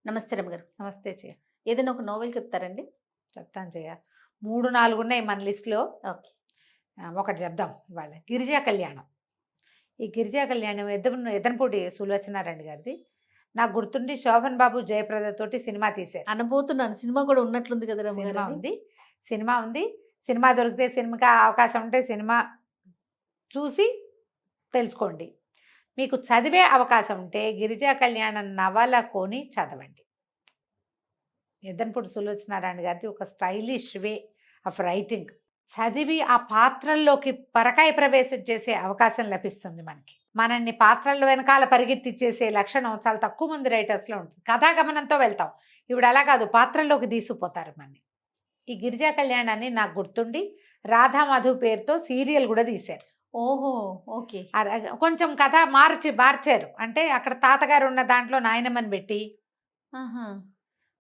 నమస్తే రమ్మగారు. నమస్తే చెయ్య. ఏదైనా ఒక నోవెల్ చెప్తారండి? చెప్తాను చెయ్య. 3, 4 ఉన్నాయి మన లిస్ట్‌లో. ఓకే. ఒకటి చెప్దాం ఇవాళ. 'గిరిజా కళ్యాణం'. ఈ 'గిరిజా కళ్యాణం' ఎద్దనపూడి సులోచనారాణి గారిది. నాకు గుర్తుండి శోభన్ బాబు, జయప్రద తోటి సినిమా తీశారు. అనబోతున్నాను. సినిమా కూడా ఉన్నట్లుంది కదా సినిమా రమ్మగారండి. ఉంది. సినిమా ఉంది. సినిమా దొరికితే సినిమాకి అవకాశం ఉంటే సినిమా చూసి తెలుసుకోండి. మీకు చదివే అవకాశం ఉంటే 'గిరిజా కళ్యాణం' నవల కొని చదవండి. ఎద్దనపూడి సులోచనారాయణ గారిది ఒక స్టైలిష్ వే ఆఫ్ రైటింగ్. చదివి ఆ పాత్రల్లోకి పరకాయ ప్రవేశం చేసే అవకాశం లభిస్తుంది మనకి. మనల్ని పాత్రల వెనకాల పరిగెత్తిచ్చేసే లక్షణం చాలా తక్కువ మంది రైటర్స్లో ఉంటుంది. కథాగమనంతో వెళ్తాం. ఇప్పుడు అలా కాదు, పాత్రల్లోకి తీసుకుపోతారు మనని. ఈ 'గిరిజా కళ్యాణాన్ని' నాకు గుర్తుండి రాధా మధు పేరుతో సీరియల్ కూడా తీశారు. ఓహో! ఓకే. కొంచెం కథ మార్చారు. అంటే అక్కడ తాతగారు ఉన్న దాంట్లో నాయనమ్మని పెట్టి ఆహా!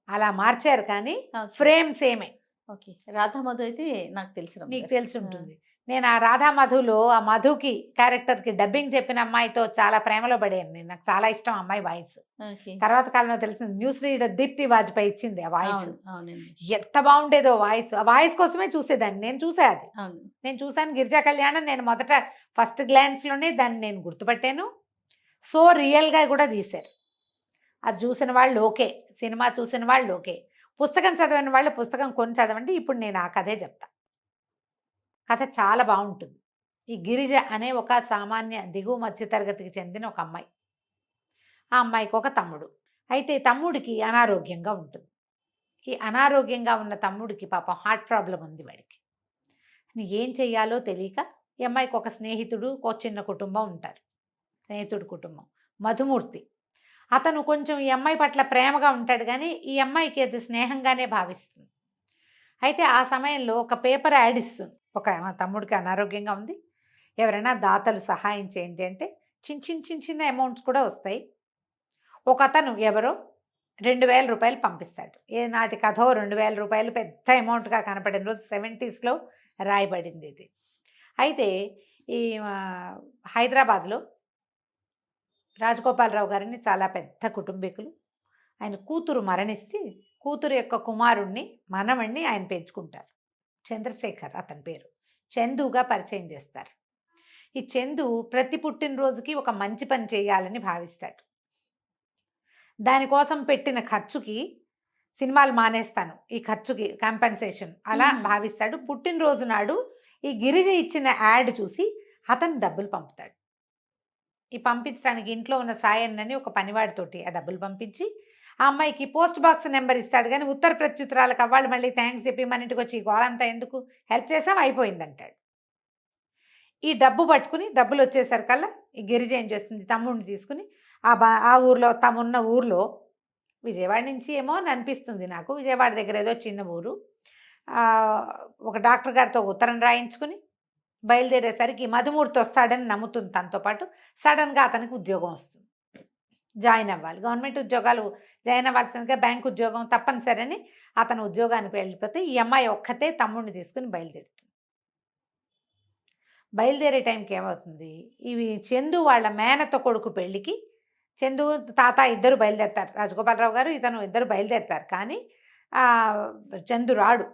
అలా మార్చారు, కానీ ఓకే. ఫ్రేమ్ సేమే. ఓకే. రాధామధు అయితే నాకు తెలుసు నీకు రమ్మగారు. తెలిసి ఉంటుంది. నేను ఆ రాధా మధులో ఆ మధుకి క్యారెక్టర్కి డబ్బింగ్ చెప్పిన అమ్మాయితో చాలా ప్రేమలో పడాను నేను. నాకు చాలా ఇష్టం ఆ అమ్మాయి వాయిస్. ఓకే. తర్వాత కాలంలో తెలిసింది న్యూస్ రీడర్ దీప్తి వాజ్పేయి ఇచ్చింది ఆ వాయిస్. అవును. అవునండి. ఎంత బాగుండేదో వాయిస్. ఆ వాయిస్ కోసమే చూసేదాన్ని. నేను చూసా అది. అవును. నేను చూసాను 'గిరిజా కళ్యాణం'. నేను మొదట ఫస్ట్ గ్లాన్స్లోనే దాన్ని నేను గుర్తుపట్టాను. సో రియల్గా కూడా తీశారు. అది చూసిన వాళ్ళు ఓకే, సినిమా చూసిన వాళ్ళు ఓకే, పుస్తకం చదివిన వాళ్ళు పుస్తకం కొని చదవండి. ఇప్పుడు నేను ఆ కథే చెప్తా. కథ చాలా బాగుంటుంది. ఈ గిరిజ అనే ఒక సామాన్య దిగువ మధ్య తరగతికి చెందిన ఒక అమ్మాయి. ఆ అమ్మాయికి ఒక తమ్ముడు. అయితే తమ్ముడికి అనారోగ్యంగా ఉంటుంది. ఈ అనారోగ్యంగా ఉన్న తమ్ముడికి పాపం హార్ట్ ప్రాబ్లం ఉంది వాడికి. ఏం చెయ్యాలో తెలియక ఈ అమ్మాయికి ఒక స్నేహితుడు, ఒక చిన్న కుటుంబం ఉంటారు. స్నేహితుడి కుటుంబం మధుమూర్తి. అతను కొంచెం ఈ అమ్మాయి పట్ల ప్రేమగా ఉంటాడు, కానీ ఈ అమ్మాయికి అది స్నేహంగానే భావిస్తుంది. అయితే ఆ సమయంలో ఒక పేపర్ యాడ్ ఇస్తుంది. మా తమ్ముడికి అనారోగ్యంగా ఉంది, ఎవరైనా దాతలు సహాయం చేయండి అంటే చిన్న అమౌంట్స్ కూడా వస్తాయి. ఒక అతను ఎవరో 2000 రూపాయలు పంపిస్తాడు. ఏనాటి కథో 2000 రూపాయలు పెద్ద అమౌంట్గా కనపడిన రోజు 70స్లో రాయబడింది ఇది. అయితే ఈ హైదరాబాద్లో రాజగోపాలరావు గారిని చాలా పెద్ద కుటుంబీకులు. ఆయన కూతురు మరణిస్తే కూతురు యొక్క కుమారుణ్ణి, మనవణ్ణి ఆయన పెంచుకుంటారు. చంద్రశేఖర్ అతని పేరు. చందుగా పరిచయం చేస్తారు. ఈ చందు ప్రతి పుట్టినరోజుకి ఒక మంచి పని చేయాలని భావిస్తాడు. దానికోసం పెట్టిన ఖర్చుకి సినిమాలు మానేస్తాను, ఈ ఖర్చుకి కాంపెన్సేషన్ అలా భావిస్తాడు. పుట్టినరోజు నాడు ఈ గిరిజ ఇచ్చిన యాడ్ చూసి అతను డబ్బులు పంపుతాడు. ఈ పంపించడానికి ఇంట్లో ఉన్న సాయన్నని ఒక పనివాడితోటి ఆ డబ్బులు పంపించి ఆ అమ్మాయికి పోస్ట్ బాక్స్ నెంబర్ ఇస్తాడు, కానీ ఉత్తర ప్రత్యుత్తరాలకు అవ్వాలి మళ్ళీ థ్యాంక్స్ చెప్పి మన ఇంటికి వచ్చి గోలంతా ఎందుకు, హెల్ప్ చేసాం అయిపోయిందంటాడు. ఈ డబ్బు పట్టుకుని డబ్బులు వచ్చేసరికల్లా ఈ గిరిజ ఏం చేస్తుంది, తమ్ముడిని తీసుకుని ఆ ఊర్లో తమున్న ఊర్లో, విజయవాడ నుంచి ఏమో అని అనిపిస్తుంది నాకు, విజయవాడ దగ్గర ఏదో చిన్న ఊరు, ఒక డాక్టర్ గారితో ఉత్తరం రాయించుకుని బయలుదేరేసరికి మధుమూర్తి వస్తాడని నమ్ముతుంది. తనతో పాటు సడన్గా అతనికి ఉద్యోగం వస్తుంది. జాయిన్ అవ్వాలి, గవర్నమెంట్ ఉద్యోగాలు జాయిన్ అవ్వాల్సిందిగా బ్యాంక్ ఉద్యోగం తప్పనిసరని అతను ఉద్యోగానికి వెళ్ళిపోతే ఈ అమ్మాయి ఒక్కతే తమ్ముడిని తీసుకుని బయలుదేరుతుంది. బయలుదేరే టైంకి ఏమవుతుంది, ఇవి చందు వాళ్ళ మేనత్త కొడుకు పెళ్ళికి చందు తాత ఇద్దరు బయలుదేరుతారు. రాజగోపాలరావు గారు ఇతను ఇద్దరు బయలుదేరుతారు, కానీ చందు రాడు.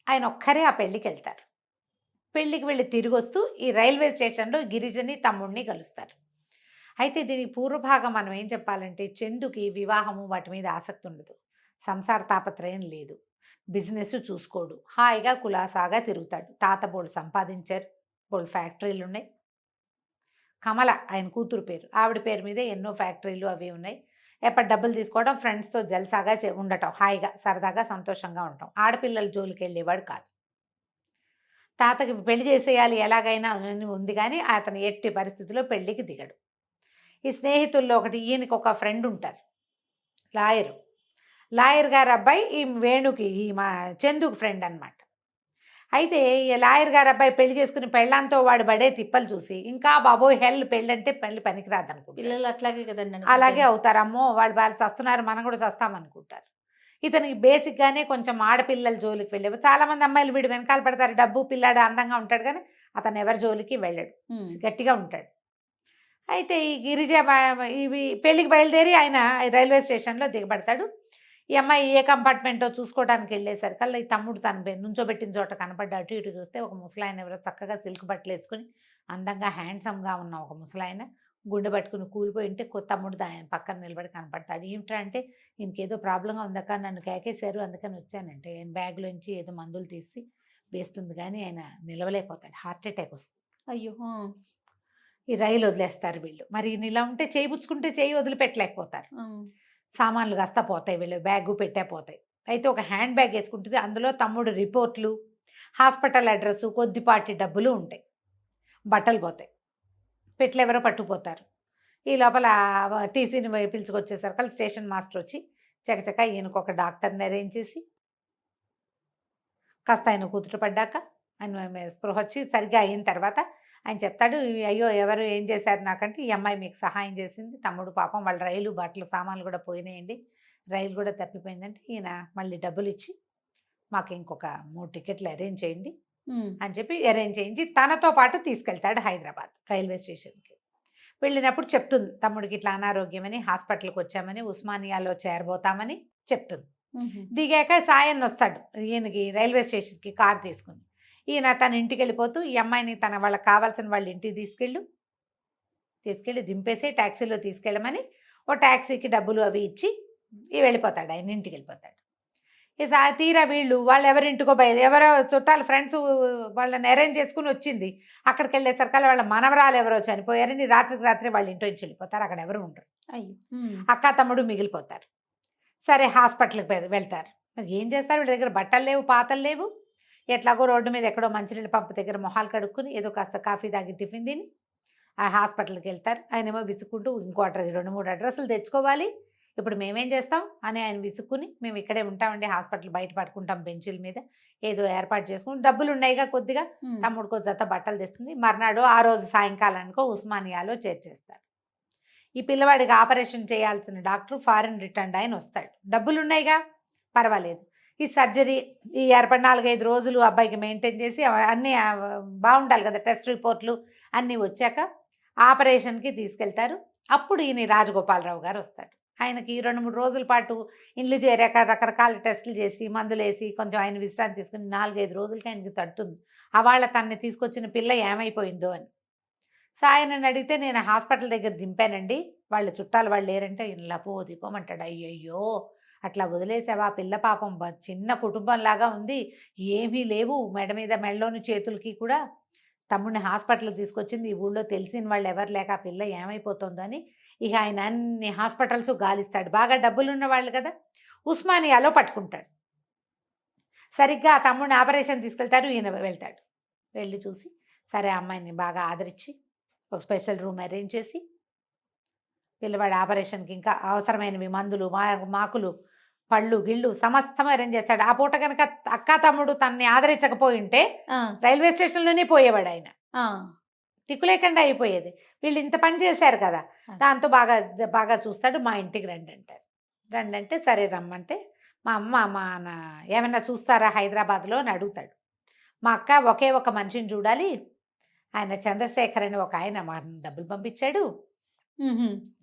ఆయన ఒక్కరే ఆ పెళ్ళికి వెళ్తారు. పెళ్ళికి వెళ్ళి తిరిగి వస్తూ ఈ రైల్వే స్టేషన్లో గిరిజని తమ్ముడిని కలుస్తారు. అయితే దీనికి పూర్వభాగం మనం ఏం చెప్పాలంటే, చందుకి వివాహము వాటి మీద ఆసక్తి ఉండదు, సంసార తాపత్రయం లేదు, బిజినెస్ చూసుకోడు, హాయిగా కులాసాగా తిరుగుతాడు. తాత బోళ్ళు సంపాదించారు, బోళ్ళు ఫ్యాక్టరీలు ఉన్నాయి. కమల ఆయన కూతురు పేరు, ఆవిడ పేరు మీదే ఎన్నో ఫ్యాక్టరీలు అవి ఉన్నాయి. ఎప్పటి డబ్బులు తీసుకోవడం, ఫ్రెండ్స్తో జల్సాగా ఉండటం, హాయిగా సరదాగా సంతోషంగా ఉండటం. ఆడపిల్లల జోలికి వెళ్ళేవాడు కాదు. తాతకి పెళ్లి చేసేయాలి ఎలాగైనా అని ఉంది, కానీ అతను ఎట్టి పరిస్థితుల్లో పెళ్ళికి దిగడు. ఈ స్నేహితుల్లో ఒకటి, ఈయనకి ఒక ఫ్రెండ్ ఉంటారు, లాయర్ గారు అబ్బాయి, ఈ వేణుకి ఈ మా చందుకు ఫ్రెండ్ అనమాట. అయితే ఈ లాయర్ గారు అబ్బాయి పెళ్లి చేసుకుని పెళ్ళంతో వాడు పడే తిప్పలు చూసి, ఇంకా బాబోయ్ హెల్ పెళ్ళంటే పెళ్లి పనికిరాదు అనుకుంటారు. పిల్లలు అట్లాగే కదండి. అలాగే అవుతారు. అమ్మో వాళ్ళు చస్తున్నారు, మనం కూడా చస్తామనుకుంటారు. ఇతనికి బేసిక్గానే కొంచెం ఆడపిల్లల జోలికి వెళ్ళేవి. చాలామంది అమ్మాయిలు వీడు వెనకాల పడతారు, డబ్బు పిల్లాడు అందంగా ఉంటాడు, కానీ అతను ఎవరి జోలికి వెళ్ళడు, గట్టిగా ఉంటాడు. అయితే ఈ గిరిజ ఇవి పెళ్ళికి బయలుదేరి ఆయన రైల్వే స్టేషన్లో దిగబడతాడు. ఈ అమ్మాయి ఏ కంపార్ట్మెంటో చూసుకోవడానికి వెళ్ళేసరికల్లా ఈ తమ్ముడు తన నుంచోబెట్టిన చోట కనపడ్డ అటు ఇటు చూస్తే ఒక ముసలాయన ఎవరో చక్కగా సిల్క్ బట్టలు వేసుకుని అందంగా హ్యాండ్సమ్గా ఉన్న ఒక ముసలాయన గుండె పట్టుకుని కూలిపోయి ఉంటే తమ్ముడు ఆయన పక్కన నిలబడి కనపడతాడు. ఏమిట్రా అంటే ఇంకేదో ప్రాబ్లంగా ఉందక్క, నన్ను కేకేశారు అందుకని వచ్చానంటే ఆయన బ్యాగ్లోంచి ఏదో మందులు తీసి వేస్తుంది కానీ ఆయన నిలవలేకపోతాడు. హార్ట్ అటాక్ వస్తుంది. అయ్యో ఈ రైలు వదిలేస్తారు వీళ్ళు. మరి ఇలా ఉంటే చేయి పుచ్చుకుంటే చేయి వదిలిపెట్టలేకపోతారు. సామాన్లు కాస్త పోతాయి, వీళ్ళు బ్యాగు పెట్టే పోతాయి. అయితే ఒక హ్యాండ్ బ్యాగ్ వేసుకుంటుంది, అందులో తమ్ముడు రిపోర్ట్లు, హాస్పిటల్ అడ్రస్, కొద్దిపాటి డబ్బులు ఉంటాయి. బట్టలు పోతాయి, పెట్లు ఎవరో పట్టుకుపోతారు. ఈ లోపల టీసీని పిలుచుకొచ్చేసరికి స్టేషన్ మాస్టర్ వచ్చి చకచక ఈయనకు ఒక డాక్టర్ని అరేంజ్ చేసి కాస్త ఆయన కుదుట పడ్డాక ఆయన స్పృహ వచ్చి సరిగ్గా అయిన తర్వాత ఆయన చెప్తాడు, అయ్యో ఎవరు ఏం చేశారు నాకంటే ఈ అమ్మాయి మీకు సహాయం చేసింది, తమ్ముడు పాపం వాళ్ళ రైలు బట్టలు సామాన్లు కూడా పోయినాయండి, రైలు కూడా తప్పిపోయిందంటే ఈయన మళ్ళీ డబ్బులు ఇచ్చి మాకు ఇంకొక 3 టికెట్లు అరేంజ్ చేయండి అని చెప్పి అరేంజ్ చేయించి తనతో పాటు తీసుకెళ్తాడు హైదరాబాద్ రైల్వే స్టేషన్కి. వెళ్ళినప్పుడు చెప్తుంది తమ్ముడికి ఇట్లా అనారోగ్యమని హాస్పిటల్కి వచ్చామని ఉస్మానియాలో చేరబోతామని చెప్తుంది. దిగాక సాయన్ వస్తాడు ఈయనకి రైల్వే స్టేషన్కి కార్ తీసుకుని. ఈయన తన ఇంటికి వెళ్ళిపోతూ ఈ అమ్మాయిని వాళ్ళకి కావాల్సిన వాళ్ళ ఇంటికి తీసుకెళ్ళి దింపేసి ట్యాక్సీలో తీసుకెళ్ళమని ఓ ట్యాక్సీకి డబ్బులు అవి ఇచ్చి వెళ్ళిపోతాడు, ఆయన ఇంటికి వెళ్ళిపోతాడు. తీరా వీళ్ళు వాళ్ళు ఎవరింటికో ఎవరో చుట్టాలు ఫ్రెండ్స్ వాళ్ళని అరేంజ్ చేసుకుని వచ్చింది. అక్కడికి వెళ్ళేసరికి వాళ్ళ మనవరాలు ఎవరో చనిపోయారని రాత్రికి రాత్రి వాళ్ళ ఇంట్లో నుంచి వెళ్ళిపోతారు. అక్కడ ఎవరు ఉండరు. అయ్యో అక్క తమ్ముడు మిగిలిపోతారు. సరే హాస్పిటల్కి వెళ్తారు. మరి ఏం చేస్తారు, వీళ్ళ దగ్గర బట్టలు లేవు, పాతలు లేవు. ఎట్లాగో రోడ్డు మీద ఎక్కడో మంచినీళ్ళ పంపు దగ్గర మొహాలు కడుక్కుని ఏదో కాస్త కాఫీ తాగి టిఫిన్ తిని ఆ హాస్పిటల్కి వెళ్తారు. ఆయనేమో విసుక్కుంటూ ఇంకో 2-3 అడ్రస్లు తెచ్చుకోవాలి, ఇప్పుడు మేమేం చేస్తాం అని ఆయన విసుక్కుని మేము ఇక్కడే ఉంటామండి, హాస్పిటల్ బయట పడుకుంటాం బెంచీల మీద ఏదో ఏర్పాటు చేసుకుని డబ్బులు ఉన్నాయిగా కొద్దిగా తమ్ముడికో జత బట్టలు తెస్తుంది. మర్నాడు ఆ రోజు సాయంకాలానికో ఉస్మానియాలో చేర్చేస్తారు. ఈ పిల్లవాడికి ఆపరేషన్ చేయాల్సిన డాక్టర్ ఫారిన్ రిటర్న్డ్ ఆయన వస్తాడు. డబ్బులు ఉన్నాయిగా పర్వాలేదు, ఈ సర్జరీ ఈ 4-5 రోజులు అబ్బాయికి మెయింటైన్ చేసి అన్నీ బాగుండాలి కదా, టెస్ట్ రిపోర్ట్లు అన్నీ వచ్చాక ఆపరేషన్కి తీసుకెళ్తారు. అప్పుడు ఈయన రాజగోపాలరావు గారు వస్తాడు. ఆయనకి 2-3 రోజుల పాటు ఇండ్లు చేరాక రకరకాల టెస్టులు చేసి మందులు వేసి కొంచెం ఆయన విశ్రాంతి తీసుకుని 4-5 రోజులకి ఆయనకి తడుతుంది వాళ్ళ తనని తీసుకొచ్చిన పిల్ల ఏమైపోయిందో అని. సో ఆయనని అడిగితే నేను హాస్పిటల్ దగ్గర దింపానండి, వాళ్ళ చుట్టాలు వాళ్ళు లేరంటే ఇలా దిపోమంటాడు. అయ్యయ్యో అట్లా వదిలేసావా, పిల్ల పాపం చిన్న కుటుంబంలాగా ఉంది, ఏమీ లేవు మెడ మీద మెడలోని చేతులకి కూడా. తమ్ముడిని హాస్పిటల్కి తీసుకొచ్చింది, ఈ ఊళ్ళో తెలిసిన వాళ్ళు ఎవరు లేక ఆ పిల్ల ఏమైపోతుందో అని ఇక ఆయన అన్ని హాస్పిటల్స్ గాలిస్తాడు. బాగా డబ్బులు ఉన్న వాళ్ళు కదా, ఉస్మానియాలో పట్టుకుంటాడు. సరిగ్గా ఆ తమ్ముడిని ఆపరేషన్ తీసుకెళ్తారు, ఈయన వెళ్తాడు. వెళ్ళి చూసి సరే అమ్మాయిని బాగా ఆదరించి ఒక స్పెషల్ రూమ్ అరేంజ్ చేసి పిల్లవాడి ఆపరేషన్కి ఇంకా అవసరమైనవి మందులు మాకులు పళ్ళు గిళ్ళు సమస్తం అరేంజ్ చేస్తాడు. ఆ పూట కనుక అక్క తమ్ముడు తనని ఆదరించకపోయి ఉంటే రైల్వే స్టేషన్లోనే పోయేవాడు ఆయన, దిక్కు లేకుండా అయిపోయేది. వీళ్ళు ఇంత పని చేశారు కదా, దాంతో బాగా బాగా చూస్తాడు. మా ఇంటికి రండి అంటారు. రండి అంటే సరే రమ్మంటే మా అమ్మ ఏమన్నా చూస్తారా హైదరాబాద్లో అని అడుగుతాడు. మా అక్క ఒకే ఒక మనిషిని చూడాలి, ఆయన చంద్రశేఖర్ అని ఒక ఆయన మా డబ్బులు పంపించాడు,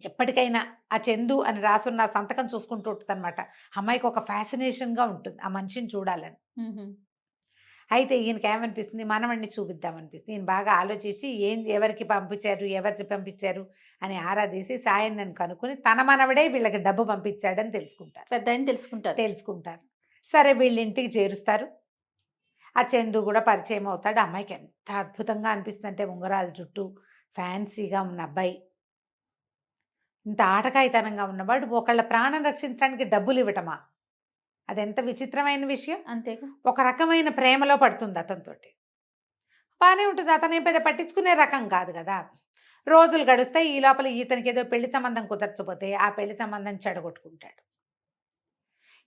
ఎప్పటికైనా ఆ చందు అని రాసున్న సంతకం చూసుకుంటూ ఉంటుంది అనమాట. అమ్మాయికి ఒక ఫ్యాసినేషన్గా ఉంటుంది ఆ మనిషిని చూడాలని. అయితే ఈయనకి ఏమనిపిస్తుంది, మనవడిని చూపిద్దామనిపిస్తుంది. ఈయన బాగా ఆలోచించి ఎవరికి పంపించారు అని ఆరాధీసి సాయం నన్ను కనుక్కొని తన మనవడే వీళ్ళకి డబ్బు పంపించాడని తెలుసుకుంటారు. పెద్ద ఆయన తెలుసుకుంటారు. సరే వీళ్ళ ఇంటికి చేరుస్తారు. ఆ చందు కూడా పరిచయం అవుతాడు. అమ్మాయికి ఎంత అద్భుతంగా అనిపిస్తుంది అంటే ఉంగరాల జుట్టు, ఫ్యాన్సీగా ఉన్న అబ్బాయి, ఇంత ఆటకాయితనంగా ఉన్నవాడు ఒకళ్ళ ప్రాణం రక్షించడానికి డబ్బులు ఇవ్వటమా, అదెంత విచిత్రమైన విషయం. అంతేగా, ఒక రకమైన ప్రేమలో పడుతుంది అతనితోటి. బాగానే ఉంటుంది, అతను పెద్ద పట్టించుకునే రకం కాదు కదా. రోజులు గడుస్తాయి. ఈ లోపల ఇతనికి ఏదో పెళ్లి సంబంధం కుదర్చపోతే ఆ పెళ్లి సంబంధం చెడగొట్టుకుంటాడు.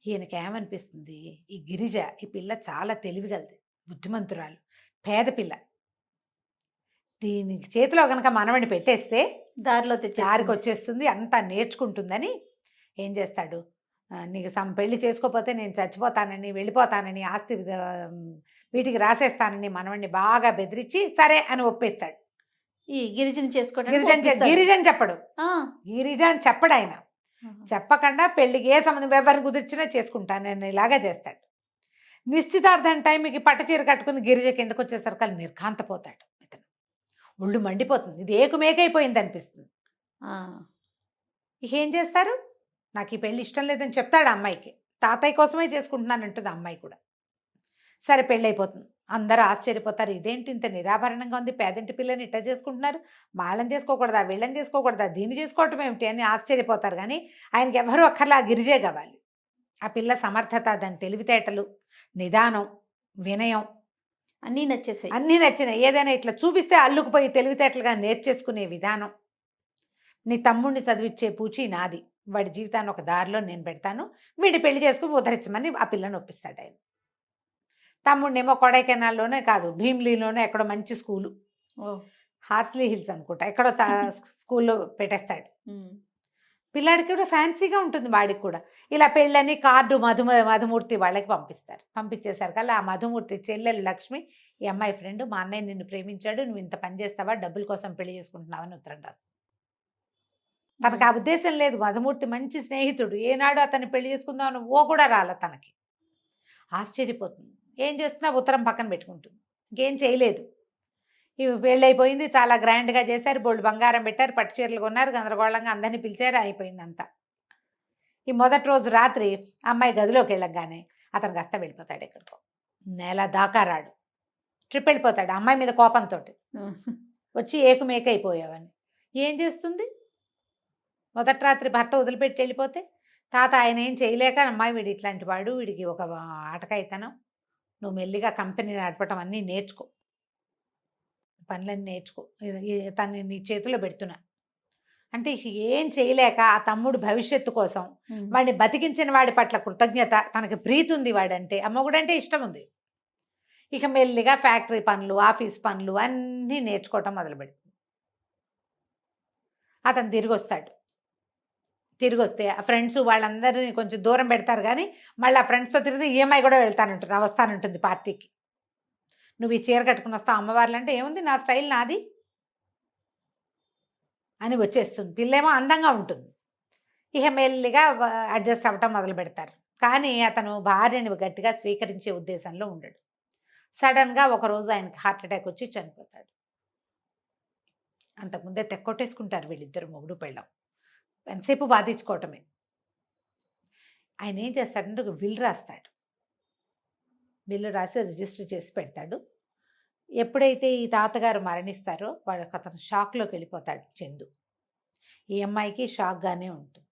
ఈయనకి ఏమనిపిస్తుంది, ఈ గిరిజ ఈ పిల్ల చాలా తెలివిగలది, బుద్ధిమంతురాలు, పేద పిల్ల, దీని చేతిలో కనుక మనవడిని పెట్టేస్తే దారికి వచ్చేస్తుంది, అంతా నేర్చుకుంటుందని ఏం చేస్తాడు, నీకు పెళ్లి చేసుకోకపోతే నేను చచ్చిపోతానని వెళ్ళిపోతానని ఆస్తి వీటికి రాసేస్తానని మనవడిని బాగా బెదిరించి సరే అని ఒప్పేస్తాడు. ఈ గిరిజన చేసుకోవడానికి ఒప్పిస్తాడు. గిరిజన్ చెప్పడు, ఆ, గిరిజన్ చెప్పడు ఆయన. ఆహా. చెప్పకుండా పెళ్లికి ఏ సంబంధం ఎవరిని కుదిర్చినా చేసుకుంటాను నేను ఇలాగా చేస్తాడు. నిశ్చితార్థం టైంకి పట్టుచీర కట్టుకుని గిరిజ కిందకు వచ్చేసరికి వాళ్ళు నిర్ఘాంతపోతాడు. ఇతను ఒళ్ళు మండిపోతుంది, ఇది ఏకుమేకైపోయింది అనిపిస్తుంది. ఆ, ఇక ఏం చేస్తారు, నాకు ఈ పెళ్లి ఇష్టం లేదని చెప్తాడు అమ్మాయికి. తాతయ్య కోసమే చేసుకుంటున్నానంటుంది అమ్మాయి కూడా. సరే పెళ్ళి అయిపోతుంది. అందరూ ఆశ్చర్యపోతారు, ఇదేంటి ఇంత నిరాభరణంగా ఉంది, పేదింటి పిల్లని ఇట్లా చేసుకుంటున్నారు, వాళ్ళని చేసుకోకూడదా, వీళ్ళని చేసుకోకూడదా, దీన్ని చేసుకోవటం ఏమిటి అని ఆశ్చర్యపోతారు. కానీ ఆయనకి ఎవరు అక్కర్లా, ఆ గిరిజే కావాలి. ఆ పిల్ల సమర్థత, దాని తెలివితేటలు, నిదానం, వినయం అన్నీ నచ్చేసాయి. అన్నీ నచ్చినాయి. ఏదైనా ఇట్లా చూపిస్తే అల్లుకుపోయి తెలివితేటలుగా నేర్చేసుకునే విధానం. నీ తమ్ముడిని చదివిచ్చే పూచి నాది, వాడి జీవితాన్ని ఒక దారిలో నేను పెడతాను, వీడి పెళ్లి చేసుకుని ఉద్ధరించమని ఆ పిల్లని ఒప్పిస్తాడు ఆయన. తమ్ముడినేమో కొడైకెనాల్లోనే కాదు, భీమ్లీలోనే ఎక్కడో మంచి స్కూలు, ఓ, హార్స్లీ హిల్స్ అనుకుంటా, ఎక్కడో స్కూల్లో పెట్టేస్తాడు. ఉమ్, పిల్లాడికి కూడా ఫ్యాన్సీగా ఉంటుంది వాడికి కూడా. ఇలా పెళ్ళని కార్డు మధుమూర్తి వాళ్ళకి పంపిస్తారు. పంపించేసరికల్లా ఆ మధుమూర్తి చెల్లెలు లక్ష్మి, ఈ అమ్మాయి ఫ్రెండ్, మా అన్నయ్య నిన్ను ప్రేమించాడు, నువ్వు ఇంత పని చేస్తావా, డబ్బుల కోసం పెళ్లి చేసుకుంటున్నావని ఉత్తరం రాస్తుంది. తనకు ఆ ఉద్దేశం లేదు. మధుమూర్తి మంచి స్నేహితుడు, ఏనాడు అతన్ని పెళ్లి చేసుకుందామని ఓ కూడా రాల తనకి. ఆశ్చర్యపోతుంది, ఏం చేస్తున్నా ఉత్తరం పక్కన పెట్టుకుంటుంది, ఇంకేం చేయలేదు. ఇవి పెళ్ళైపోయింది, చాలా గ్రాండ్గా చేశారు, బోల్డ్ బంగారం పెట్టారు, పట్టు చీరలు కొన్నారు, గందరగోళంగా అందరినీ పిలిచారు, అయిపోయిందంతా. ఈ మొదటి రోజు రాత్రి అమ్మాయి గదిలోకి వెళ్ళగానే అతను కాస్త వెళ్ళిపోతాడు ఎక్కడికో, నెల దాకా రాడు, ట్రిప్ వెళ్ళిపోతాడు అమ్మాయి మీద కోపంతో. వచ్చి ఏకుమేకైపోయావని ఏం చేస్తుంది, మొదటి రాత్రి భర్త వదిలిపెట్టి వెళ్ళిపోతే తాత ఆయన ఏం చేయలేక, అమ్మాయి వీడు ఇట్లాంటి వాడు, వీడికి ఒక ఆటకాయితనం, నువ్వు మెల్లిగా కంపెనీ నడపటం అన్నీ నేర్చుకో, పనులన్నీ నేర్చుకో, తను నీ చేతిలో పెడుతున్నా అంటే. ఏం చేయలేక ఆ తమ్ముడు భవిష్యత్తు కోసం వాడిని బతికించిన వాడి పట్ల కృతజ్ఞత, తనకి ప్రీతి ఉంది వాడంటే, అమ్మగుడంటే ఇష్టం ఉంది. ఇక మెల్లిగా ఫ్యాక్టరీ పనులు, ఆఫీస్ పనులు అన్నీ నేర్చుకోవటం మొదలుపెడుతుంది. అతను తిరిగి వస్తాడు. తిరిగి వస్తే ఆ ఫ్రెండ్స్ వాళ్ళందరినీ కొంచెం దూరం పెడతారు, కానీ మళ్ళీ ఆ ఫ్రెండ్స్తో తిరిగితే ఈఎంఐ కూడా వెళ్తానంటుంది, వస్తానంటుంది పార్టీకి. నువ్వు ఈ చీర కట్టుకుని వస్తావు అమ్మవార్లు అంటే, ఏముంది నా స్టైల్ నాది అని వచ్చేస్తుంది. పిల్లేమో అందంగా ఉంటుంది. ఇక మెల్లిగా అడ్జస్ట్ అవ్వటం మొదలు పెడతారు. కానీ అతను భార్యని గట్టిగా స్వీకరించే ఉద్దేశంలో ఉండడు. సడన్గా ఒకరోజు ఆయనకి హార్ట్ అటాక్ వచ్చి చనిపోతాడు. అంతకుముందే తెక్కొట్టేసుకుంటారు వీళ్ళిద్దరు, మొగుడు పెళ్ళం. ఎంతసేపు బాధించుకోవటమే. ఆయన ఏం చేస్తాడంటే ఒక బిల్లు రాస్తాడు. బిల్లు రాసి రిజిస్టర్ చేసి పెడతాడు. ఎప్పుడైతే ఈ తాతగారు మరణిస్తారో వాడు అతను షాక్లోకి వెళ్ళిపోతాడు చందు. ఈ అమ్మాయికి షాక్గానే ఉంటుంది.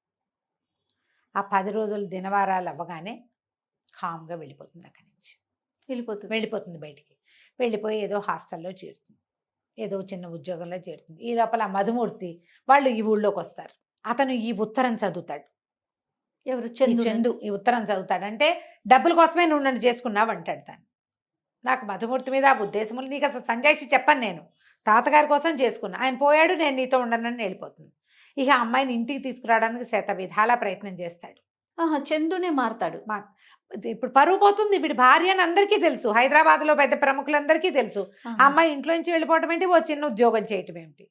ఆ 10 రోజులు దినవారాలు అవ్వగానే కామ్గా వెళ్ళిపోతుంది అక్కడి నుంచి. వెళ్ళిపోతుంది బయటికి. వెళ్ళిపోయి ఏదో హాస్టల్లో చేరుతుంది, ఏదో చిన్న ఉద్యోగంలో చేరుతుంది. ఈ లోపల మధుమూర్తి వాళ్ళు ఈ ఊళ్ళోకి వస్తారు. అతను ఈ ఉత్తరం చదువుతాడు. ఎవరు, చందు ఈ ఉత్తరం చదువుతాడంటే, డబ్బుల కోసమే నువ్వు నన్ను చేసుకున్నావు అంటాడు తను. నాకు మధుమూర్తి మీద ఆ ఉద్దేశములు నీకు అసలు సంజాయిషి చెప్పను, నేను తాతగారి కోసం చేసుకున్నా, ఆయన పోయాడు, నేను నీతో ఉండనని వెళ్ళిపోతుంది. ఇక అమ్మాయిని ఇంటికి తీసుకురావడానికి శత విధాలా ప్రయత్నం చేస్తాడు. ఆహా, చందునే మారతాడు. ఇప్పుడు పరువు పోతుంది, వీడి భార్య అని అందరికీ తెలుసు, హైదరాబాద్లో పెద్ద ప్రముఖులందరికీ తెలుసు. ఆ అమ్మాయి ఇంట్లో నుంచి వెళ్ళిపోవటం ఏంటి, ఓ చిన్న ఉద్యోగం చేయటం ఏమిటి.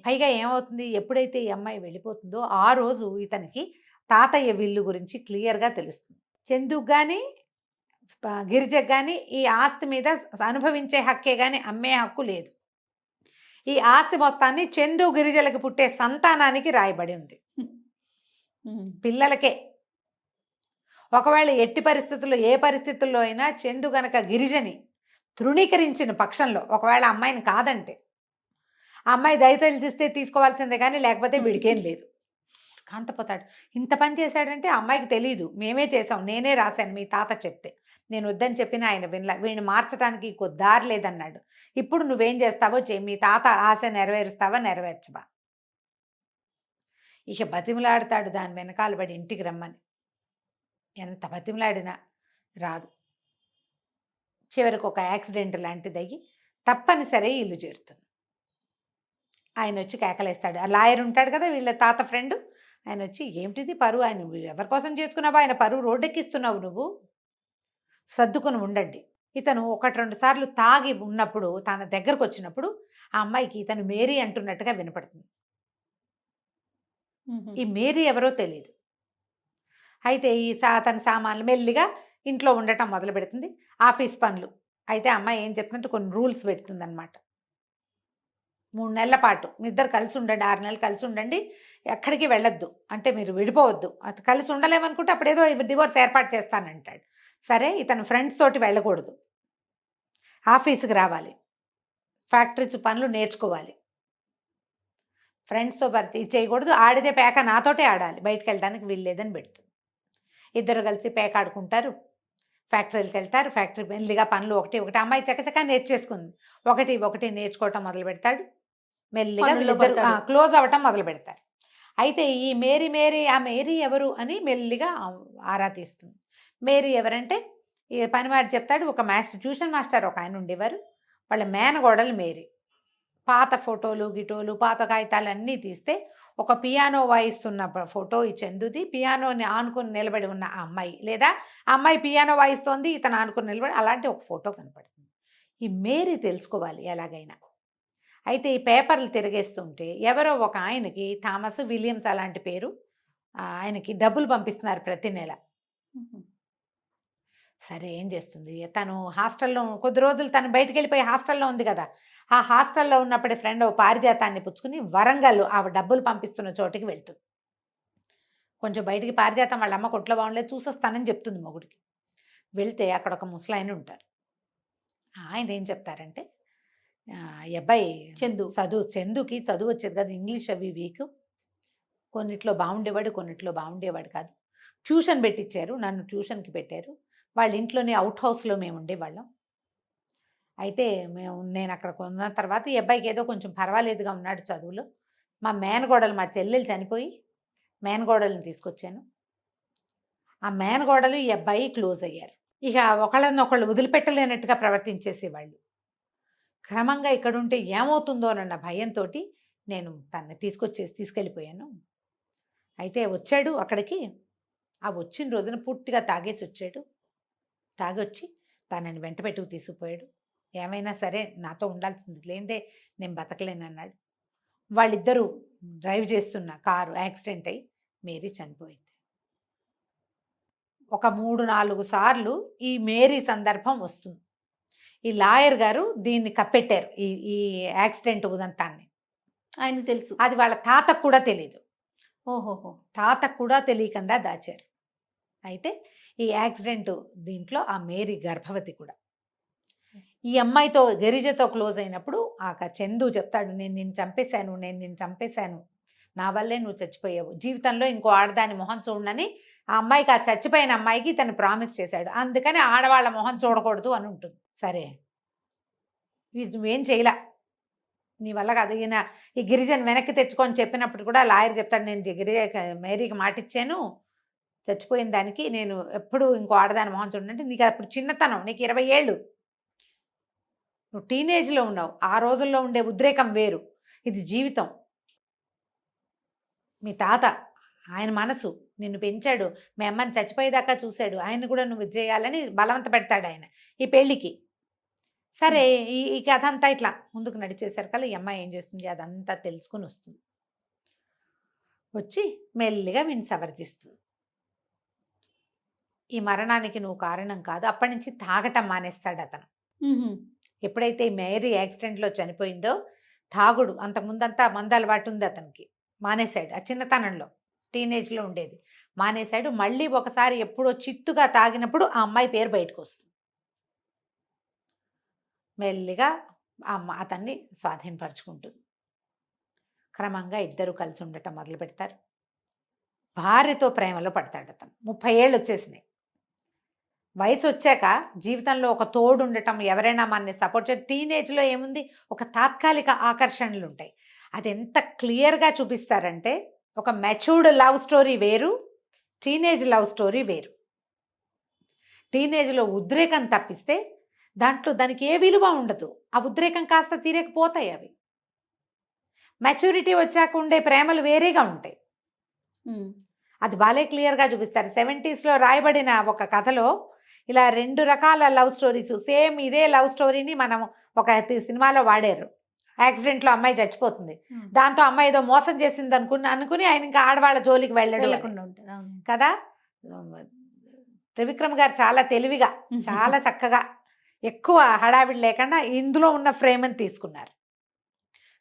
పైగా ఏమవుతుంది, ఎప్పుడైతే ఈ అమ్మాయి వెళ్ళిపోతుందో ఆ రోజు ఇతనికి తాతయ్య విల్లు గురించి క్లియర్గా తెలుస్తుంది. చందుకు కానీ గిరిజకు కానీ ఈ ఆస్తి మీద అనుభవించే హక్కే కానీ అమ్మే హక్కు లేదు. ఈ ఆస్తి మొత్తాన్ని చందు గిరిజలకు పుట్టే సంతానానికి రాయబడి ఉంది, పిల్లలకే. ఒకవేళ ఎట్టి పరిస్థితుల్లో, ఏ పరిస్థితుల్లో అయినా చందు గనక గిరిజని తృణీకరించిన పక్షంలో, ఒకవేళ అమ్మాయిని కాదంటే, ఆ అమ్మాయి దయతలిస్తే తీసుకోవాల్సిందే కానీ లేకపోతే వీడికేం లేదు, కాంతపోతాడు. ఇంత పని చేశాడంటే అమ్మాయికి తెలియదు, మేమే చేసాం, నేనే రాశాను, మీ తాత చెప్తే నేను వద్దని చెప్పిన ఆయన వినలా, వీడిని మార్చడానికి ఇంకో దారి లేదన్నాడు. ఇప్పుడు నువ్వేం చేస్తావో చేయి, మీ తాత ఆశ నెరవేరుస్తావా నెరవేర్చవా. ఇక బతిమలాడతాడు దాని వెనకాల పడి ఇంటికి రమ్మని. ఎంత బతిమలాడినా రాదు. చివరికి ఒక యాక్సిడెంట్ లాంటిది అయ్యి తప్పనిసరి ఇల్లు చేరుతుంది. ఆయన వచ్చి కేకలేస్తాడు. ఆ లాయర్ ఉంటాడు కదా వీళ్ళ తాత ఫ్రెండ్, ఆయన వచ్చి, ఏమిటిది పరువు, ఆయన ఎవరి కోసం చేసుకున్నావా, ఆయన పరువు రోడ్డెక్కిస్తున్నావు నువ్వు, సర్దుకుని ఉండండి. ఇతను 1-2 సార్లు తాగి ఉన్నప్పుడు, తన దగ్గరకు వచ్చినప్పుడు ఆ అమ్మాయికి ఇతను మేరీ అంటున్నట్టుగా వినపడుతుంది. మ్మ్. ఈ మేరీ ఎవరో తెలియదు. అయితే తన సామాన్లు మెల్లిగా ఇంట్లో ఉండటం మొదలు పెడుతుంది. ఆఫీస్ పనులు అయితే అమ్మాయి ఏం చెప్తుందంటే కొన్ని రూల్స్ పెడుతుంది అనమాట. 3 నెలల పాటు మీ ఇద్దరు కలిసి ఉండండి, 6 నెలలు కలిసి ఉండండి, ఎక్కడికి వెళ్ళొద్దు, అంటే మీరు విడిపోవద్దు, అది కలిసి ఉండలేమనుకుంటే అప్పుడేదో డివోర్స్ ఏర్పాటు చేస్తానంటాడు. సరే, ఇతను ఫ్రెండ్స్ తోటి వెళ్ళకూడదు, ఆఫీస్కి రావాలి, ఫ్యాక్టరీస్ పనులు నేర్చుకోవాలి, ఫ్రెండ్స్తో పరిచయం చేయకూడదు, ఆడితే పేక నాతోటే ఆడాలి, బయటకు వెళ్ళడానికి వీల్లేదని పెడుతుంది. ఇద్దరు కలిసి పేక ఆడుకుంటారు, ఫ్యాక్టరీలకు వెళ్తారు, ఫ్యాక్టరీ మెల్లిగా పనులు ఒకటి ఒకటి అమ్మాయి చకచకా నేర్చేసుకుంది. ఒకటి ఒకటి నేర్చుకోవటం మొదలు పెడతాడు. మెల్లిగా పనుల్లో వీళ్ళిద్దరు పడతాడు. క్లోజ్ అవ్వటం మొదలు పెడతారు. అయితే ఈ మేరీ ఆ మేరీ ఎవరు అని మెల్లిగా ఆరా తీస్తుంది. మేరీ ఎవరంటే ఈ పనివాడు చెప్తాడు, ఒక ట్యూషన్ మాస్టర్ ఒక ఆయన ఉండేవారు, వాళ్ళ మేనగోడలు మేరీ. పాత ఫోటోలు గిటోలు పాత కాగితాలు అన్నీ తీస్తే ఒక పియానో వాయిస్తున్న ఫోటో ఈ చందుది, పియానోని ఆనుకుని నిలబడి ఉన్న ఆ అమ్మాయి, లేదా ఆ అమ్మాయి పియానో వాయిస్తోంది, ఇతను ఆనుకుని నిలబడి, అలాంటి ఒక ఫోటో కనపడుతుంది. ఈ మేరీ తెలుసుకోవాలి ఎలాగైనా. అయితే ఈ పేపర్లు తిరిగేస్తుంటే ఎవరో ఒక ఆయనకి థామస్ విలియమ్స్ అలాంటి పేరు, ఆయనకి డబ్బులు పంపిస్తున్నారు ప్రతి నెల. మ్మ్. సరే, ఏం చేస్తుంది, తను హాస్టల్లో కొద్ది రోజులు తను బయటికి వెళ్ళిపోయి హాస్టల్లో ఉంది కదా, ఆ హాస్టల్లో ఉన్నప్పటి ఫ్రెండ్ ఓ పారిజాతాన్ని పుచ్చుకుని వరంగల్ ఆ డబ్బులు పంపిస్తున్న చోటికి వెళ్తుంది. కొంచెం బయటికి పారిజాతం వాళ్ళ అమ్మ కొట్లో బాగుండలేదు, చూసొస్తానని చెప్తుంది మొగుడికి. వెళ్తే అక్కడ ఒక ముసలాయన ఉంటారు. ఆయన ఏం చెప్తారంటే, ఈ అబ్బాయి చందుకి చదువు వచ్చేది కాదు, ఇంగ్లీష్ అవి వీక్, కొన్నిట్లో బాగుండేవాడు కాదు, ట్యూషన్ పెట్టించారు, నన్ను ట్యూషన్కి పెట్టారు, వాళ్ళ ఇంట్లోనే అవుట్ హౌస్లో మేము ఉండేవాళ్ళం. అయితే నేను అక్కడ కొన్న తర్వాత ఈ అబ్బాయికి ఏదో కొంచెం పర్వాలేదుగా ఉన్నాడు చదువులో. మా చెల్లెలు చనిపోయి మేనగోడల్ని తీసుకొచ్చాను. ఆ మేనగోడలు ఈ అబ్బాయి క్లోజ్ అయ్యారు. ఇక ఒకళ్ళనొకళ్ళు వదిలిపెట్టలేనట్టుగా ప్రవర్తించేసేవాళ్ళు. క్రమంగా ఇక్కడుంటే ఏమవుతుందోనన్న భయంతో నేను తనని తీసుకెళ్ళిపోయాను. అయితే వచ్చాడు అక్కడికి, ఆ వచ్చిన రోజున పూర్తిగా తాగేసి వచ్చాడు. తాగొచ్చి తనని వెంట పెట్టుకు తీసుకుపోయాడు. ఏమైనా సరే నాతో ఉండాల్సింది, లేదే నేను బతకలేనన్నాడు. వాళ్ళిద్దరూ డ్రైవ్ చేస్తున్న కారు యాక్సిడెంట్ అయ్యి మేరీ చనిపోయింది. ఒక 3-4 సార్లు ఈ మేరీ సందర్భం వస్తుంది. ఈ లాయర్ గారు దీన్ని కప్పెట్టారు, ఈ యాక్సిడెంట్ ఉదంతాన్ని. ఆయనకు తెలుసు, అది వాళ్ళ తాతకు కూడా తెలియదు. ఓహోహో, తాతకు కూడా తెలియకుండా దాచారు. అయితే ఈ యాక్సిడెంట్ దీంట్లో ఆ మేరీ గర్భవతి కూడా. ఈ అమ్మాయితో గిరిజతో క్లోజ్ అయినప్పుడు ఆ చందు చెప్తాడు, నేను నిన్ను చంపేశాను, నా వల్లే నువ్వు చచ్చిపోయావు, జీవితంలో ఇంకో ఆడదాని మొహం చూడనని ఆ అమ్మాయికి, ఆ చచ్చిపోయిన అమ్మాయికి తను ప్రామిస్ చేశాడు. అందుకని ఆడవాళ్ళ మొహం చూడకూడదు అని ఉంటుంది. సరే, నువ్వేం చేయలా, నీ వల్ల కాదు. ఈ గిరిజను వెనక్కి తెచ్చుకొని చెప్పినప్పుడు కూడా లాయర్ చెప్తాడు, నేను మేరీకి మాటిచ్చాను, చచ్చిపోయిన దానికి నేను ఎప్పుడు ఇంకో ఆడదాని మొహం చూడండి. నీకు అప్పుడు చిన్నతనం, నీకు 20 ఏళ్ళు, నువ్వు టీనేజ్లో ఉన్నావు, ఆ రోజుల్లో ఉండే ఉద్రేకం వేరు, ఇది జీవితం. మీ తాత, ఆయన మనసు నిన్ను పెంచాడు, మీ అమ్మని చచ్చిపోయేదాకా చూశాడు, ఆయన కూడా నువ్వు చేయాలని బలవంత పెడతాడు ఆయన ఈ పెళ్ళికి. సరే, ఈ కథ అంతా ఇట్లా ముందుకు నడిచేసరికి ఈ అమ్మాయి ఏం చేస్తుంది, అదంతా తెలుసుకుని వస్తుంది. వచ్చి మెల్లిగా వీడిని సవర్థిస్తుంది. ఈ మరణానికి నువ్వు కారణం కాదు. అప్పటి నుంచి తాగటం మానేస్తాడు అతను. ఎప్పుడైతే ఈ మేరీ యాక్సిడెంట్లో చనిపోయిందో, తాగుడు, అంతకుముందంతా మందు అలవాటు ఉంది అతనికి, మానేశాడు. ఆ చిన్నతనంలో టీనేజ్లో ఉండేది మానేశాడు. మళ్ళీ ఒకసారి ఎప్పుడో చిత్తుగా తాగినప్పుడు ఆ అమ్మాయి పేరు బయటకు వస్తుంది. మెల్లిగా అతన్ని స్వాధీనపరుచుకుంటుంది. క్రమంగా ఇద్దరు కలిసి ఉండటం మొదలు పెడతారు. భార్యతో ప్రేమలో పడతాడు అతను. 30 ఏళ్ళు వచ్చేసినాయి. వయసు వచ్చాక జీవితంలో ఒక తోడు ఉండటం, ఎవరైనా మనని సపోర్ట్ చేసి, టీనేజ్లో ఏముంది, ఒక తాత్కాలిక ఆకర్షణలు ఉంటాయి. అది ఎంత క్లియర్గా చూపిస్తారంటే, ఒక మెచ్యూర్డ్ లవ్ స్టోరీ వేరు, టీనేజ్ లవ్ స్టోరీ వేరు. టీనేజ్లో ఉద్రేకం తప్పిస్తే దానికి ఏ విలువ ఉండదు. ఆ ఉద్రేకం కాస్త తీరకపోతాయి అవి. మెచ్యూరిటీ వచ్చాక ఉండే ప్రేమలు వేరేగా ఉంటాయి. అది బాలే క్లియర్గా చూపిస్తారు. 70s రాయబడిన ఒక కథలో ఇలా 2 రకాల లవ్ స్టోరీస్, సేమ్ ఇదే లవ్ స్టోరీని మనం ఒక సినిమాలో వాడారు. యాక్సిడెంట్లో అమ్మాయి చచ్చిపోతుంది. ఉమ్. దాంతో అమ్మాయి ఏదో మోసం చేసింది అనుకుని ఆయన ఇంకా ఆడవాళ్ళ జోలికి వెళ్ళడం వెళ్ళకుండా ఉంటారు. అవును. కదా. త్రివిక్రమ్ గారు చాలా తెలివిగా చాలా చక్కగా ఎక్కువ హడావిడి లేకుండా ఇందులో ఉన్న ఫ్రేమ్ అని తీసుకున్నారు.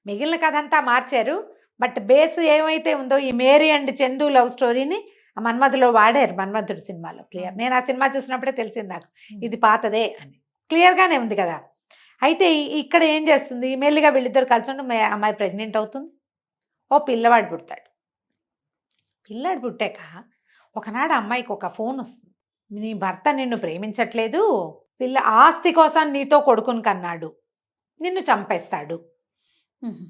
మిగిలిన కథ అంతా మార్చారు. బట్ బేస్ ఏమైతే ఉందో ఈ మేరీ అండ్ చందు లవ్ స్టోరీని మన్మధులో వాడారు. మన్మధుడు సినిమాలో క్లియర్. నేను ఆ సినిమా చూసినప్పుడే తెలిసింది నాకు ఇది పాతదే అని. క్లియర్గానే ఉంది కదా. అయితే ఇక్కడ ఏం చేస్తుంది, మెల్లిగా వీళ్ళిద్దరు కలిసి ఉండి అమ్మాయి ప్రెగ్నెంట్ అవుతుంది. ఓ పిల్లవాడు పుడతాడు. పిల్లాడు పుట్టాక ఒకనాడు అమ్మాయికి ఒక ఫోన్ వస్తుంది. నీ భర్త నిన్ను ప్రేమించట్లేదు, పిల్ల ఆస్తి కోసం నీతో కొడుకుని కన్నాడు, నిన్ను చంపేస్తాడు. ఉమ్.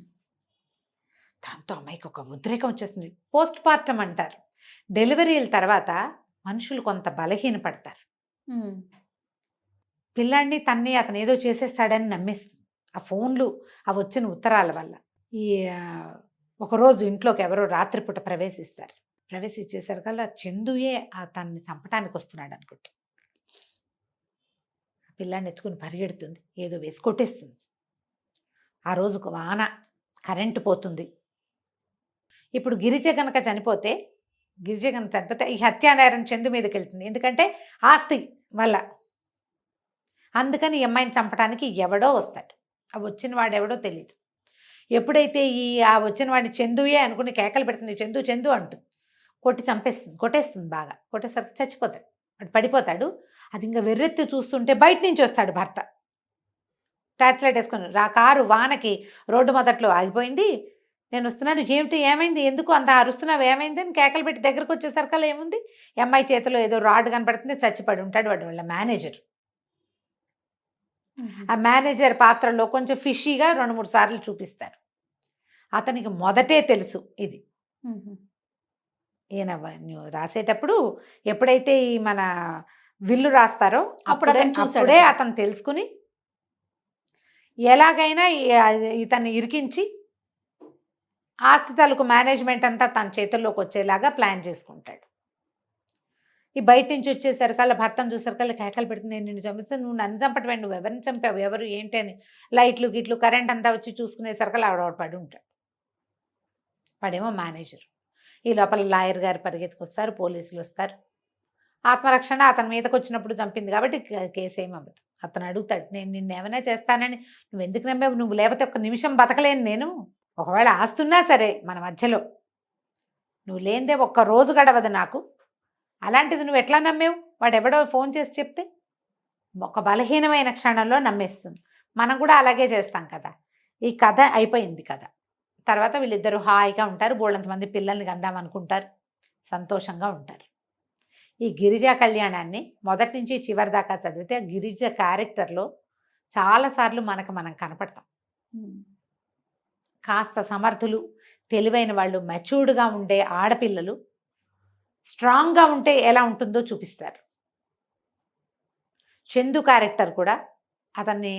దాంతో అమ్మాయికి ఒక ఉద్రేకం వచ్చేస్తుంది. పోస్ట్ పార్టం అంటారు. డెలివరీల తర్వాత మనుషులు కొంత బలహీనపడతారు. ఉమ్. పిల్లాడిని తన్ని అతను ఏదో చేసేస్తాడని నమ్మేస్తుంది ఆ ఫోన్లు, ఆ వచ్చిన ఉత్తరాల వల్ల. ఈ ఒకరోజు ఇంట్లోకి ఎవరో రాత్రిపూట ప్రవేశించేసరికల్లా చందుయే తన్ని చంపటానికి వస్తున్నాడు అనుకుంటా. పిల్లాడిని ఎత్తుకుని పరిగెడుతుంది, ఏదో వేసి కొట్టేస్తుంది. ఆ రోజుకు వాన, కరెంటు పోతుంది. ఇప్పుడు గిరిజ కనుక చనిపోతే ఈ హత్యానేరం చందు మీదకి వెళ్తుంది. ఎందుకంటే ఆస్తి వల్ల. అందుకని ఈ అమ్మాయిని చంపడానికి ఎవడో వస్తాడు. ఆ వచ్చిన వాడెవడో తెలియదు. ఎప్పుడైతే ఆ వచ్చిన వాడిని చందుయే అనుకుని కేకలు పెడుతుంది, చందు చందు అంటూ కొట్టేస్తుంది బాగా. కొట్టేసరికి చచ్చిపోతాడు, వాడు పడిపోతాడు. అది ఇంకా వెర్రెత్తి చూస్తుంటే బయట నుంచి వస్తాడు భర్త, టార్చ్ లైట్ వేసుకొని. కారు వానకి రోడ్డు మొదట్లో ఆగిపోయింది. నేను వస్తున్నాను, ఏమైంది, ఎందుకు అంత అరుస్తున్నావు, ఏమైంది అని కేకలు పెట్టి దగ్గరకు వచ్చేసరికల్లా ఏముంది, ఈ అమ్మాయి చేతిలో ఏదో రాడ్ కనపడుతుంది, చచ్చిపడి ఉంటాడు వాడు వాళ్ళ మేనేజర్. ఆ మేనేజర్ పాత్రలో కొంచెం ఫిషీగా 2-3 సార్లు చూపిస్తారు. అతనికి మొదటే తెలుసు ఇది. ఈయన రాసేటప్పుడు ఎప్పుడైతే ఈ మన విల్లు రాస్తారో అప్పుడే అతను తెలుసుకుని ఎలాగైనా ఇతన్ని ఇరికించి ఆస్తి తాలూకు మేనేజ్మెంట్ అంతా తన చేతుల్లోకి వచ్చేలాగా ప్లాన్ చేసుకుంటాడు. ఈ బయట నుంచి వచ్చేసరికల్లా భర్తను చూసరికల్లా కేకలు పెడుతుంది, నేను నిన్ను చంపిస్తే నువ్వు నన్ను చంపటం, నువ్వు ఎవరిని చంపావు, ఎవరు ఏంటి అని. లైట్లు గిట్లు కరెంట్ అంతా వచ్చి చూసుకునేసరికల్లా ఆవిడ పడి ఉంటాడు. వాడేమో మేనేజర్. ఈ లోపల లాయర్ గారు పరిగెత్తుకొస్తారు, పోలీసులు వస్తారు. ఆత్మరక్షణ అతని మీదకి వచ్చినప్పుడు చంపింది కాబట్టి కేసు ఏమవ్వదు. అతను అడుగుతాడు, నేను నిన్ను ఏమైనా చేస్తానని నువ్వు ఎందుకు నమ్మావు, నువ్వు లేకపోతే ఒక్క నిమిషం బతకలేను నేను, ఒకవేళ ఆస్తున్నా సరే మన మధ్యలో నువ్వు లేనిదే ఒక్క రోజు గడవదు నాకు, అలాంటిది నువ్వు ఎట్లా నమ్మేవు, వాడు ఎవడో ఫోన్ చేసి చెప్తే. ఒక బలహీనమైన క్షణంలో నమ్మేస్తుంది. మనం కూడా అలాగే చేస్తాం కదా. ఈ కథ అయిపోయింది కదా. తర్వాత వీళ్ళిద్దరూ హాయిగా ఉంటారు, బోళ్ళంతమంది పిల్లల్ని కందాం అనుకుంటారు, సంతోషంగా ఉంటారు. ఈ గిరిజా కళ్యాణాన్ని మొదటి నుంచి చివరి దాకా చదివితే గిరిజ క్యారెక్టర్లో చాలాసార్లు మనం కనపడతాం. కాస్త సమర్థులు, తెలివైన వాళ్ళు, మెచ్యూర్డ్గా ఉండే ఆడపిల్లలు స్ట్రాంగ్గా ఉంటే ఎలా ఉంటుందో చూపిస్తారు. చందు క్యారెక్టర్ కూడా అతన్ని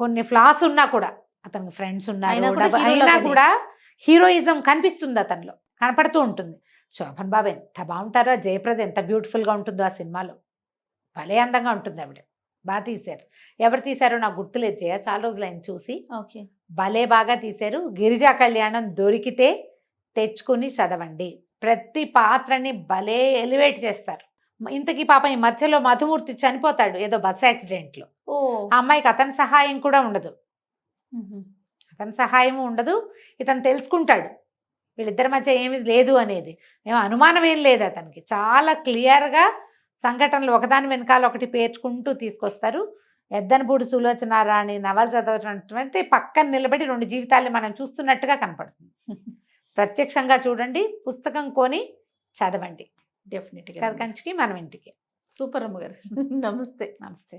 కొన్ని ఫ్లాస్ ఉన్నా కూడా, అతనికి ఫ్రెండ్స్ ఉన్నారు అయినా కూడా హీరోయిజం కనిపిస్తుంది, అతనిలో కనపడుతూ ఉంటుంది. శోభన్ బాబు ఎంత బాగుంటారో, జయప్రద ఎంత బ్యూటిఫుల్గా ఉంటుందో ఆ సినిమాలో, భలే అందంగా ఉంటుంది ఆవిడ. బాగా తీశారు. ఎవరు తీశారో నాకు గుర్తులేదు జయ, చాలా రోజులు ఆయన చూసి. ఓకే, భలే బాగా తీశారు. గిరిజా కళ్యాణం దొరికితే తెచ్చుకుని చదవండి. ప్రతి పాత్రని భలే ఎలివేట్ చేస్తారు. ఇంతకీ పాపం ఈ మధ్యలో మధుమూర్తి చనిపోతాడు ఏదో బస్ యాక్సిడెంట్లో. ఆ అమ్మాయికి అతని సహాయం కూడా ఉండదు, అతని సహాయం ఉండదు. ఇతను తెలుసుకుంటాడు వీళ్ళిద్దరి మధ్య ఏమీ లేదు అనేది, ఏమో అనుమానం ఏం లేదు అతనికి. చాలా క్లియర్గా సంఘటనలు ఒకదాని వెనకాల ఒకటి పేర్చుకుంటూ తీసుకొస్తారు. ఎద్దనపూడి సులోచనారాణి నవల చదవటువంటి పక్కన నిలబడి 2 జీవితాలు మనం చూస్తున్నట్టుగా కనపడుతుంది. ప్రత్యక్షంగా చూడండి, పుస్తకం కొని చదవండి. డెఫినెట్గా. కథ కంచికి మనం ఇంటికి. సూపర్ అమ్మగారు. నమస్తే. నమస్తే.